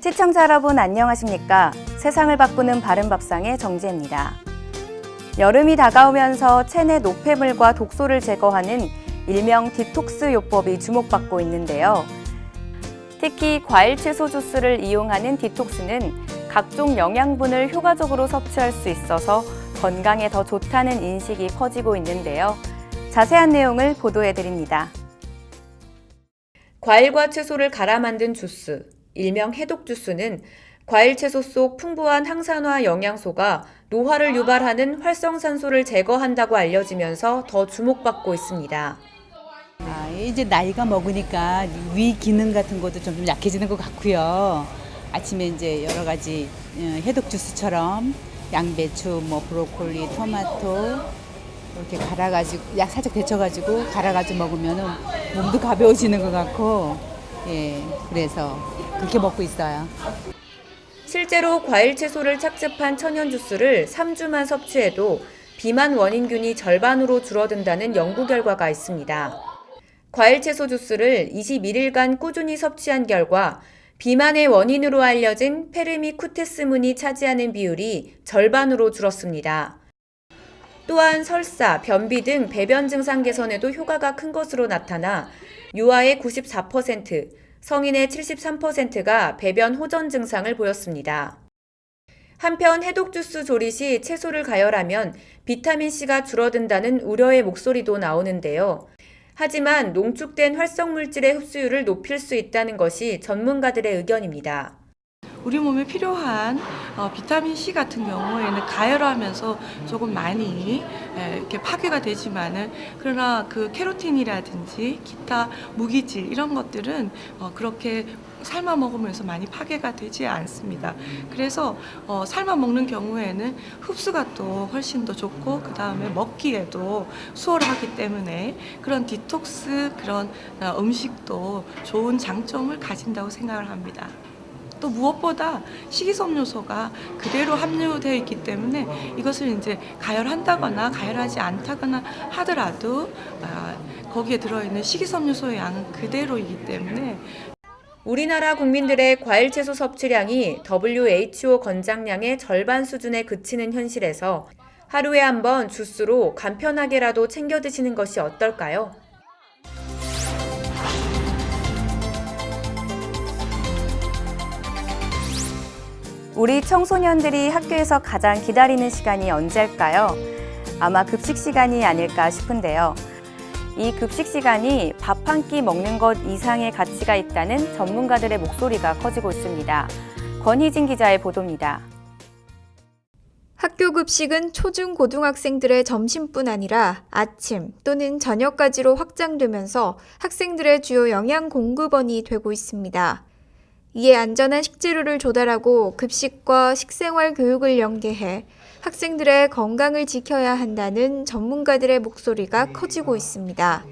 시청자 여러분 안녕하십니까? 세상을 바꾸는 바른밥상의 정지혜입니다. 여름이 다가오면서 체내 노폐물과 독소를 제거하는 일명 디톡스 요법이 주목받고 있는데요. 특히 과일 채소 주스를 이용하는 디톡스는 각종 영양분을 효과적으로 섭취할 수 있어서 건강에 더 좋다는 인식이 퍼지고 있는데요. 자세한 내용을 보도해드립니다. 과일과 채소를 갈아 만든 주스, 일명 해독 주스는 과일 채소 속 풍부한 항산화 영양소가 노화를 유발하는 활성산소를 제거한다고 알려지면서 더 주목받고 있습니다. 이제 나이가 먹으니까 위 기능 같은 것도 좀 약해지는 것 같고요. 아침에 이제 여러 가지 해독 주스처럼 양배추, 브로콜리, 토마토 이렇게 갈아가지고 살짝 데쳐가지고 갈아가지고 먹으면은 몸도 가벼워지는 것 같고, 그래서 그렇게 먹고 있어요. 실제로 과일 채소를 착즙한 천연 주스를 3주만 섭취해도 비만 원인균이 절반으로 줄어든다는 연구 결과가 있습니다. 과일 채소 주스를 21일간 꾸준히 섭취한 결과 비만의 원인으로 알려진 페르미쿠테스문이 차지하는 비율이 절반으로 줄었습니다. 또한 설사, 변비 등 배변 증상 개선에도 효과가 큰 것으로 나타나 유아의 94%, 성인의 73%가 배변 호전 증상을 보였습니다. 한편 해독 주스 조리 시 채소를 가열하면 비타민C가 줄어든다는 우려의 목소리도 나오는데요. 하지만 농축된 활성물질의 흡수율을 높일 수 있다는 것이 전문가들의 의견입니다. 우리 몸에 필요한 비타민C 같은 경우에는 가열하면서 조금 많이 이렇게 파괴가 되지만은, 그러나 그 케로틴이라든지 기타 무기질 이런 것들은 그렇게 삶아 먹으면서 많이 파괴가 되지 않습니다. 그래서 삶아 먹는 경우에는 흡수가 또 훨씬 더 좋고, 그 다음에 먹기에도 수월하기 때문에 그런 디톡스 그런 음식도 좋은 장점을 가진다고 생각을 합니다. 또 무엇보다 식이섬유소가 그대로 함유되어 있기 때문에 이것을 이제 가열한다거나 가열하지 않다거나 하더라도 거기에 들어있는 식이섬유소의 양은 그대로이기 때문에 우리나라 국민들의 과일 채소 섭취량이 WHO 권장량의 절반 수준에 그치는 현실에서 하루에 한 번 주스로 간편하게라도 챙겨 드시는 것이 어떨까요? 우리 청소년들이 학교에서 가장 기다리는 시간이 언제일까요? 아마 급식 시간이 아닐까 싶은데요. 이 급식 시간이 밥 한 끼 먹는 것 이상의 가치가 있다는 전문가들의 목소리가 커지고 있습니다. 권희진 기자의 보도입니다. 학교 급식은 초중 고등학생들의 점심뿐 아니라 아침 또는 저녁까지로 확장되면서 학생들의 주요 영양 공급원이 되고 있습니다. 이에 안전한 식재료를 조달하고 급식과 식생활 교육을 연계해 학생들의 건강을 지켜야 한다는 전문가들의 목소리가 커지고 있습니다.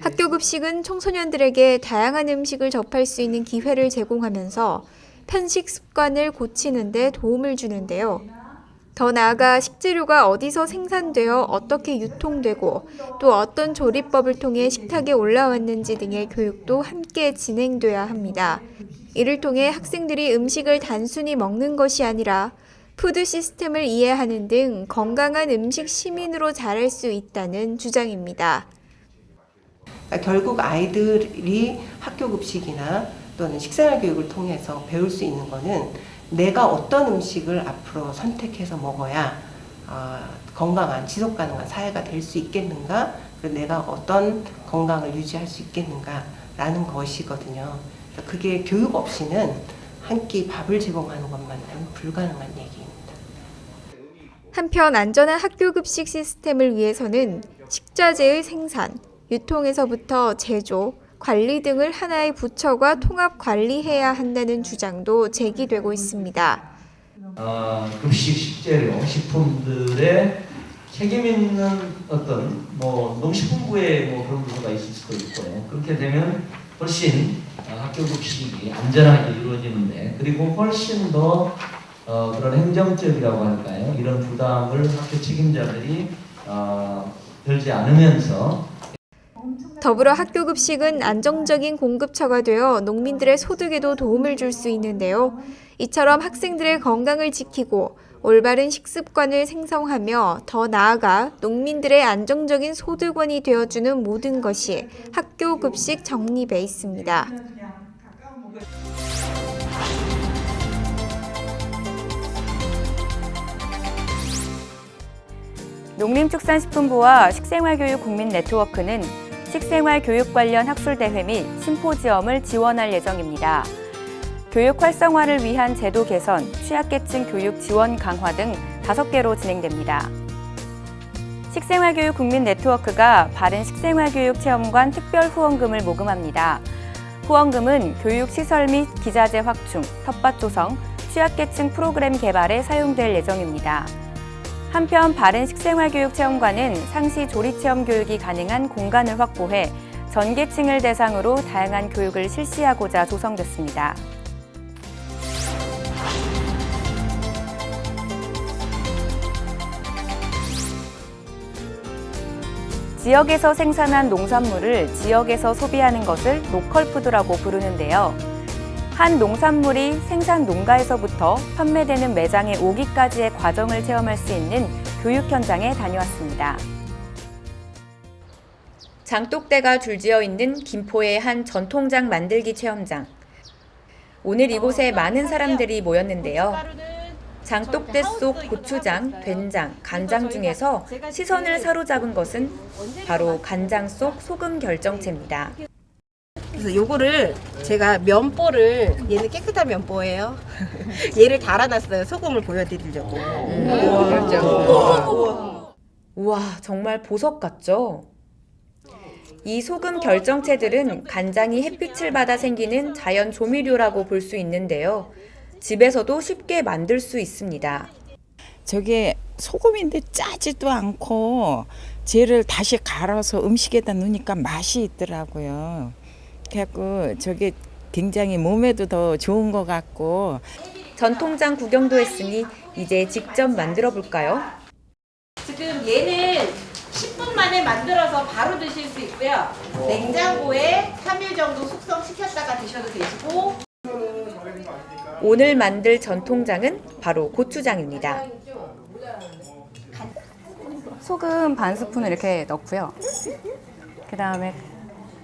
학교 급식은 청소년들에게 다양한 음식을 접할 수 있는 기회를 제공하면서 편식 습관을 고치는 데 도움을 주는데요. 더 나아가 식재료가 어디서 생산되어 어떻게 유통되고 또 어떤 조리법을 통해 식탁에 올라왔는지 등의 교육도 함께 진행돼야 합니다. 이를 통해 학생들이 음식을 단순히 먹는 것이 아니라 푸드 시스템을 이해하는 등 건강한 음식 시민으로 자랄 수 있다는 주장입니다. 결국 아이들이 학교 급식이나 또는 식생활 교육을 통해서 배울 수 있는 거는 내가 어떤 음식을 앞으로 선택해서 먹어야 건강한 지속 가능한 사회가 될 수 있겠는가, 그리고 내가 어떤 건강을 유지할 수 있겠는가라는 것이거든요. 그게 교육 없이는 한 끼 밥을 제공하는 것만으로는 불가능한 얘기입니다. 한편 안전한 학교 급식 시스템을 위해서는 식자재의 생산, 유통에서부터 제조, 관리 등을 하나의 부처가 통합 관리해야 한다는 주장도 제기되고 있습니다. 급식 식재료, 식품들의 책임 있는 어떤 농식품부의 그런 부서가 있을 수도 있고요. 그렇게 되면 훨씬 학교 급식이 안전하게 이루어지는데, 그리고 훨씬 더 그런 행정적이라고 할까요? 이런 부담을 학교 책임자들이 들지 않으면서 더불어 학교급식은 안정적인 공급처가 되어 농민들의 소득에도 도움을 줄 수 있는데요. 이처럼 학생들의 건강을 지키고 올바른 식습관을 생성하며 더 나아가 농민들의 안정적인 소득원이 되어주는 모든 것이 학교급식 정립에 있습니다. 농림축산식품부와 식생활교육국민네트워크는 식생활교육 관련 학술대회 및 심포지엄을 지원할 예정입니다. 교육 활성화를 위한 제도 개선, 취약계층 교육 지원 강화 등 5개로 진행됩니다. 식생활교육국민네트워크가 바른 식생활교육 체험관 특별 후원금을 모금합니다. 후원금은 교육시설 및 기자재 확충, 텃밭 조성, 취약계층 프로그램 개발에 사용될 예정입니다. 한편 바른 식생활교육 체험관은 상시 조리체험 교육이 가능한 공간을 확보해 전 계층을 대상으로 다양한 교육을 실시하고자 조성됐습니다. 지역에서 생산한 농산물을 지역에서 소비하는 것을 로컬푸드라고 부르는데요. 한 농산물이 생산 농가에서부터 판매되는 매장에 오기까지의 과정을 체험할 수 있는 교육 현장에 다녀왔습니다. 장독대가 줄지어 있는 김포의 한 전통장 만들기 체험장. 오늘 이곳에 많은 사람들이 모였는데요. 장독대 속 고추장, 된장, 간장 중에서 시선을 사로잡은 것은 바로 간장 속 소금 결정체입니다. 그래서 요거를 제가 면보를, 얘는 깨끗한 면보예요. 얘를 달아놨어요. 소금을 보여드리려고. 우와, 정말 보석 같죠? 이 소금 결정체들은 간장이 햇빛을 받아 생기는 자연 조미료라고 볼 수 있는데요. 집에서도 쉽게 만들 수 있습니다. 저게 소금인데 짜지도 않고 쟤를 다시 갈아서 음식에다 넣으니까 맛이 있더라고요. 그래갖고 저게 굉장히 몸에도 더 좋은 것 같고. 전통장 구경도 했으니 이제 직접 만들어 볼까요? 지금 얘는 10분 만에 만들어서 바로 드실 수 있고요. 냉장고에 3일 정도 숙성시켰다가 드셔도 되시고. 오늘 만들 전통장은 바로 고추장입니다. 소금 반 스푼을 이렇게 넣고요. 그 다음에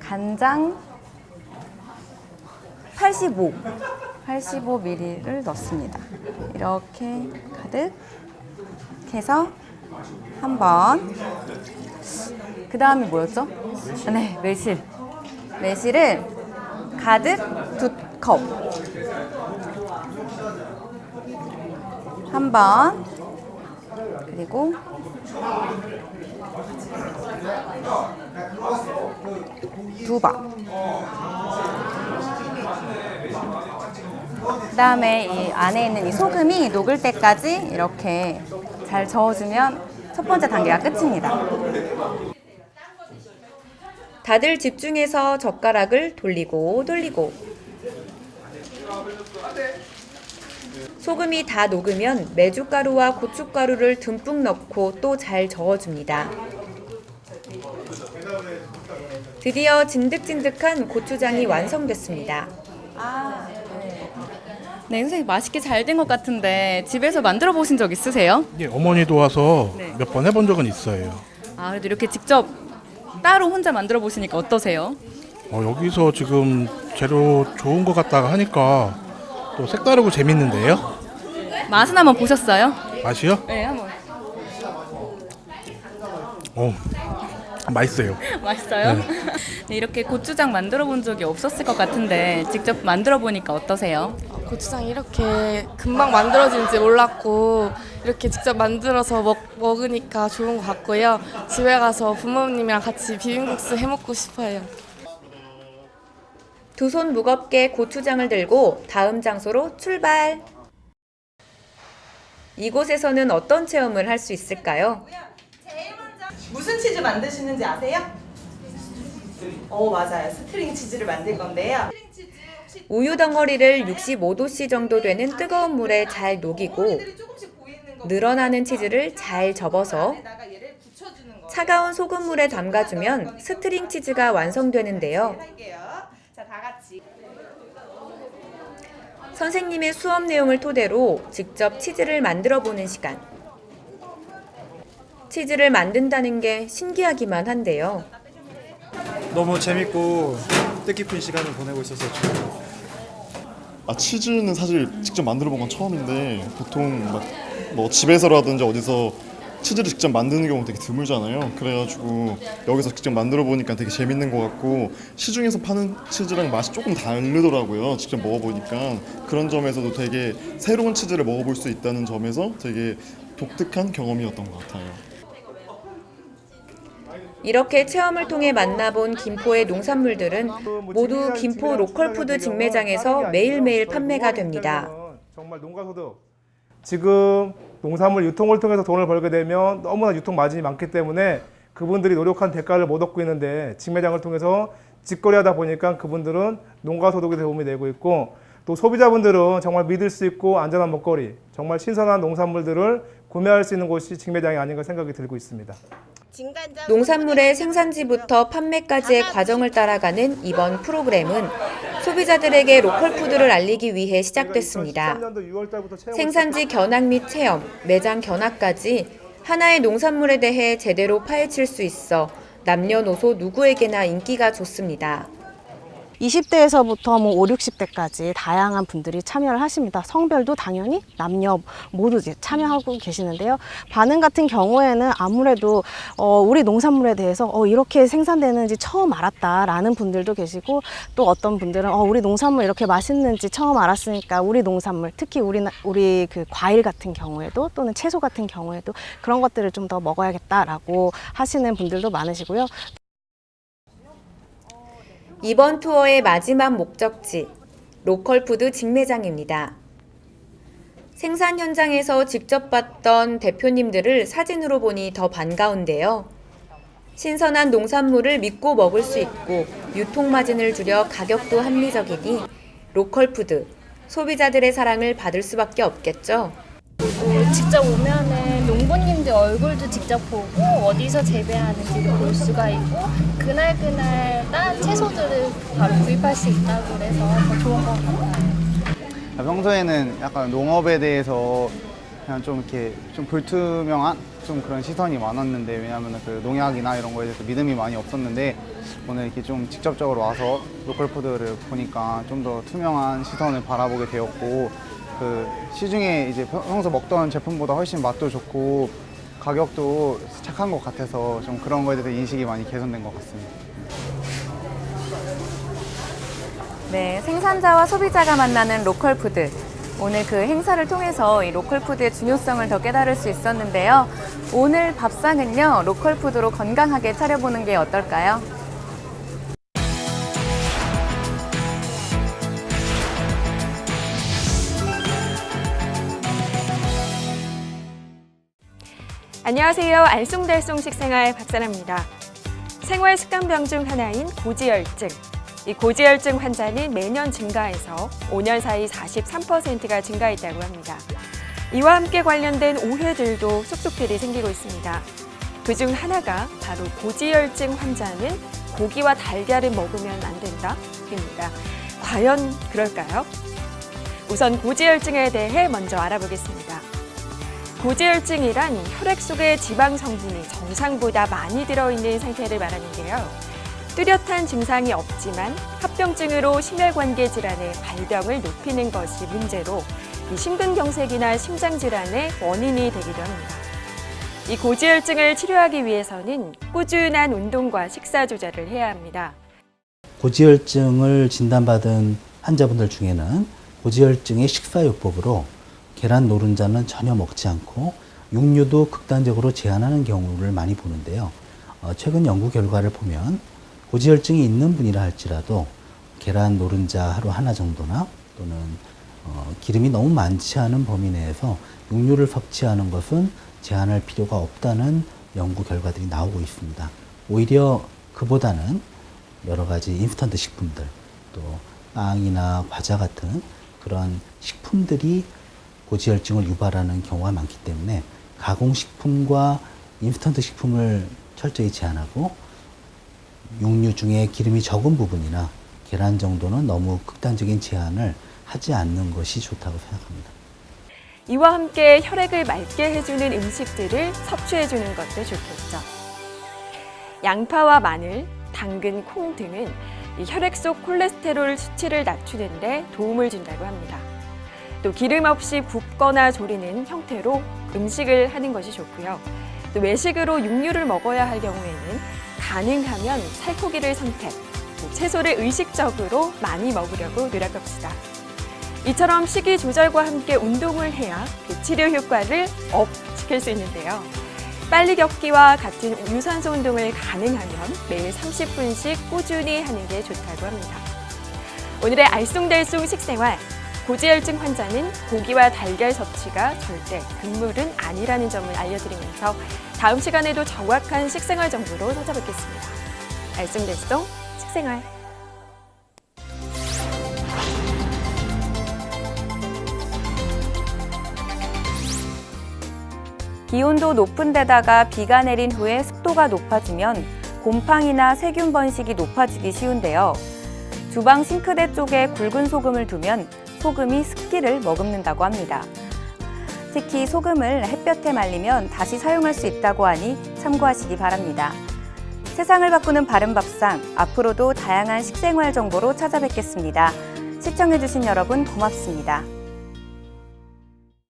간장 85ml를 넣습니다. 이렇게 가득 해서 한번. 그 다음이 뭐였죠? 네, 매실. 매실을 가득 2컵. 한 번. 그리고 두 번. 그 다음에 이 안에 있는 이 소금이 녹을 때까지 이렇게 잘 저어주면 첫 번째 단계가 끝입니다. 다들 집중해서 젓가락을 돌리고 돌리고. 소금이 다 녹으면 메주가루와 고춧가루를 듬뿍 넣고 또 잘 저어줍니다. 드디어 진득진득한 고추장이 완성됐습니다. 네, 선생님 맛있게 잘 된 것 같은데 집에서 만들어 보신 적 있으세요? 예, 어머니 도와서 네. 몇 번 해본 적은 있어요. 아, 그래도 이렇게 직접 따로 혼자 만들어 보시니까 어떠세요? 여기서 지금 재료 좋은 것 같다가 하니까 또 색다르고 재밌는데요? 맛은 한번 보셨어요? 맛이요? 네, 한번. 맛있어요. 맛있어요? 네, 이렇게 고추장 만들어 본 적이 없었을 것 같은데 직접 만들어 보니까 어떠세요? 고추장이 이렇게 금방 만들어지는지 몰랐고 이렇게 직접 만들어서 먹으니까 좋은 것 같고요. 집에 가서 부모님이랑 같이 비빔국수 해먹고 싶어요. 두 손 무겁게 고추장을 들고 다음 장소로 출발! 이곳에서는 어떤 체험을 할 수 있을까요? 무슨 치즈 만드시는지 아세요? 맞아요. 스트링 치즈를 만들 건데요. 우유 덩어리를 65도씨 정도 되는 뜨거운 물에 잘 녹이고 늘어나는 치즈를 잘 접어서 차가운 소금물에 담가주면 스트링 치즈가 완성되는데요. 자, 다 같이. 선생님의 수업 내용을 토대로 직접 치즈를 만들어 보는 시간. 치즈를 만든다는 게 신기하기만 한데요. 너무 재밌고 뜻깊은 시간을 보내고 있어서 좋아요. 치즈는 사실 직접 만들어 본 건 처음인데 보통 막 뭐 집에서라든지 어디서 치즈를 직접 만드는 경우는 되게 드물잖아요. 그래가지고 여기서 직접 만들어 보니까 되게 재밌는 것 같고 시중에서 파는 치즈랑 맛이 조금 다르더라고요. 직접 먹어보니까 그런 점에서도 되게 새로운 치즈를 먹어볼 수 있다는 점에서 되게 독특한 경험이었던 것 같아요. 이렇게 체험을 통해 만나본 김포의 농산물들은 모두 김포 로컬푸드 직매장에서 매일매일 판매가 됩니다. 정말 농가소득. 지금 농산물 유통을 통해서 돈을 벌게 되면 너무나 유통 마진이 많기 때문에 그분들이 노력한 대가를 못 얻고 있는데 직매장을 통해서 직거래하다 보니까 그분들은 농가소득에 도움이 되고 있고 또 소비자분들은 정말 믿을 수 있고 안전한 먹거리, 정말 신선한 농산물들을 구매할 수 있는 곳이 직매장이 아닌가 생각이 들고 있습니다. 농산물의 생산지부터 판매까지의 과정을 따라가는 이번 프로그램은 소비자들에게 로컬푸드를 알리기 위해 시작됐습니다. 생산지 견학 및 체험, 매장 견학까지 하나의 농산물에 대해 제대로 파헤칠 수 있어 남녀노소 누구에게나 인기가 좋습니다. 20대에서부터 뭐 5, 60대까지 다양한 분들이 참여를 하십니다. 성별도 당연히 남녀 모두 이제 참여하고 계시는데요. 반응 같은 경우에는 아무래도 우리 농산물에 대해서 이렇게 생산되는지 처음 알았다라는 분들도 계시고 또 어떤 분들은 우리 농산물 이렇게 맛있는지 처음 알았으니까 우리 농산물 특히 우리 그 과일 같은 경우에도 또는 채소 같은 경우에도 그런 것들을 좀 더 먹어야겠다라고 하시는 분들도 많으시고요. 이번 투어의 마지막 목적지, 로컬푸드 직매장입니다. 생산 현장에서 직접 봤던 대표님들을 사진으로 보니 더 반가운데요. 신선한 농산물을 믿고 먹을 수 있고 유통마진을 줄여 가격도 합리적이니 로컬푸드, 소비자들의 사랑을 받을 수밖에 없겠죠. 직접 오면은 농부님들 얼굴도 직접 보고 어디서 재배하는지도 볼 수가 있고 그날 딴 채소들을 바로 구입할 수 있다고 그래서 더 좋은 것 같아요. 평소에는 약간 농업에 대해서 그냥 좀 이렇게 좀 불투명한 좀 그런 시선이 많았는데 왜냐하면 그 농약이나 이런 거에 대해서 믿음이 많이 없었는데 오늘 이렇게 좀 직접적으로 와서 로컬푸드를 보니까 좀 더 투명한 시선을 바라보게 되었고 그 시중에 이제 평소 먹던 제품보다 훨씬 맛도 좋고 가격도 착한 것 같아서 좀 그런 거에 대해서 인식이 많이 개선된 것 같습니다. 네, 생산자와 소비자가 만나는 로컬푸드. 오늘 그 행사를 통해서 이 로컬푸드의 중요성을 더 깨달을 수 있었는데요. 오늘 밥상은요, 로컬푸드로 건강하게 차려보는 게 어떨까요? 안녕하세요. 알쏭달쏭 식생활 박사라입니다. 생활 습관병 중 하나인 고지혈증. 이 고지혈증 환자는 매년 증가해서 5년 사이 43%가 증가했다고 합니다. 이와 함께 관련된 오해들도 쏙쏙들이 생기고 있습니다. 그중 하나가 바로 고지혈증 환자는 고기와 달걀을 먹으면 안 된다입니다. 과연 그럴까요? 우선 고지혈증에 대해 먼저 알아보겠습니다. 고지혈증이란 혈액 속의 지방 성분이 정상보다 많이 들어있는 상태를 말하는데요. 뚜렷한 증상이 없지만 합병증으로 심혈관계 질환의 발병을 높이는 것이 문제로 이 심근경색이나 심장질환의 원인이 되기도 합니다. 이 고지혈증을 치료하기 위해서는 꾸준한 운동과 식사 조절을 해야 합니다. 고지혈증을 진단받은 환자분들 중에는 고지혈증의 식사요법으로 계란 노른자는 전혀 먹지 않고 육류도 극단적으로 제한하는 경우를 많이 보는데요. 최근 연구 결과를 보면 고지혈증이 있는 분이라 할지라도 계란 노른자 하루 하나 정도나 또는 기름이 너무 많지 않은 범위 내에서 육류를 섭취하는 것은 제한할 필요가 없다는 연구 결과들이 나오고 있습니다. 오히려 그보다는 여러 가지 인스턴트 식품들, 또 빵이나 과자 같은 그런 식품들이 고지혈증을 유발하는 경우가 많기 때문에 가공식품과 인스턴트 식품을 철저히 제한하고 육류 중에 기름이 적은 부분이나 계란 정도는 너무 극단적인 제한을 하지 않는 것이 좋다고 생각합니다. 이와 함께 혈액을 맑게 해주는 음식들을 섭취해주는 것도 좋겠죠. 양파와 마늘, 당근, 콩 등은 이 혈액 속 콜레스테롤 수치를 낮추는 데 도움을 준다고 합니다. 또 기름 없이 굽거나 조리는 형태로 음식을 하는 것이 좋고요. 또 외식으로 육류를 먹어야 할 경우에는 가능하면 살코기를 선택, 채소를 의식적으로 많이 먹으려고 노력합시다. 이처럼 식이 조절과 함께 운동을 해야 그 치료 효과를 업 시킬 수 있는데요. 빨리 걷기와 같은 유산소 운동을 가능하면 매일 30분씩 꾸준히 하는 게 좋다고 합니다. 오늘의 알쏭달쏭 식생활, 고지혈증 환자는 고기와 달걀 섭취가 절대 금물은 아니라는 점을 알려드리면서 다음 시간에도 정확한 식생활 정보로 찾아뵙겠습니다. 알쏭달쏭 식생활. 기온도 높은 데다가 비가 내린 후에 습도가 높아지면 곰팡이나 세균 번식이 높아지기 쉬운데요. 주방 싱크대 쪽에 굵은 소금을 두면 소금이 습기를 머금는다고 합니다. 특히 소금을 햇볕에 말리면 다시 사용할 수 있다고 하니 참고하시기 바랍니다. 세상을 바꾸는 바른밥상, 앞으로도 다양한 식생활 정보로 찾아뵙겠습니다. 시청해주신 여러분 고맙습니다.